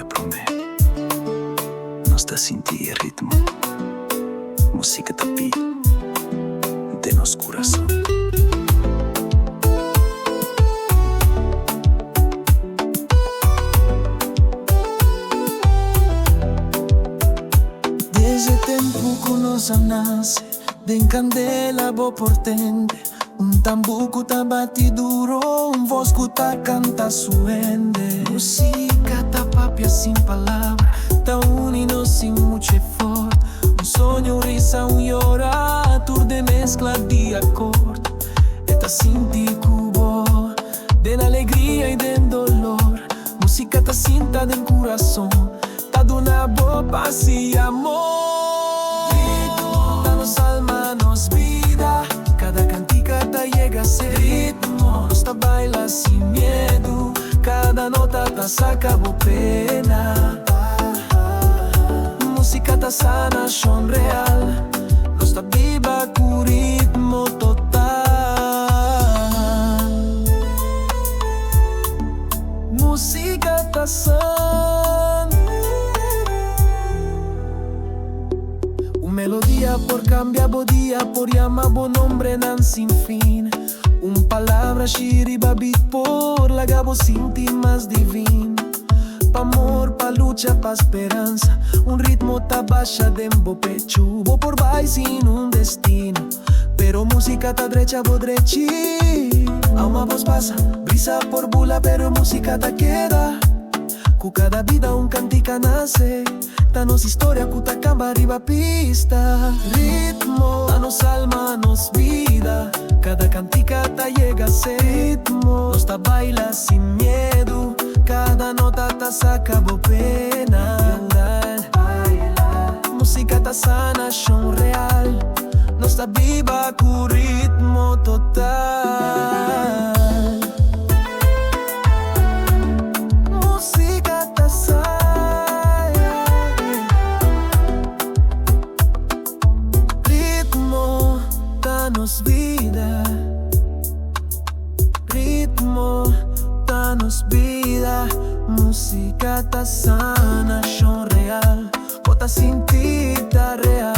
pra mim. Nós tá sentindo ritmo, música tá pide de nosso coração. Desde tempo que nós nasce, de candela bo portente. Tambuco tá bate duro, voz que tá canta suende. Música tá papia sem palavra, tá unido sem muito esforço. Sonho, risa, llora, tur de mezcla de acorde. Tá sinti cubo, de alegria e de dolor. Música tá cinta del coração, tá dona boa paz e amor. Ritmo da nos alma, nos vida, cada cantica tá llega a ser ritmo. Nos tá baila sin miedo, cada nota tá saca bo pena. Música tá sana, son real, nos tá viva con ritmo total. Música tá sana, melodia por cambia bo dia, por llama bo nombre nan sin fin. Palabra shiri babit por la gabo sinti más divino. Pa amor, pa lucha, pa esperanza, ritmo tabacha dembo pecho. Bo por vai sin destino, pero música ta drecha bo drechi. A uma voz pasa, brisa por bula, pero música ta queda. Cu cada vida cantica nace, ta nos historia cu ta camba arriba pista. Ritmo, ta nos alma, nos vida, cada cantica ta llega a ser ritmo. Nos ta baila sin miedo, cada nota ta saca bo pena. Música ta sana, son real, nos ta viva cu ritmo total. Danos vida, ritmo, danos vida. Música ta sana, son real, bota sin ti ta real.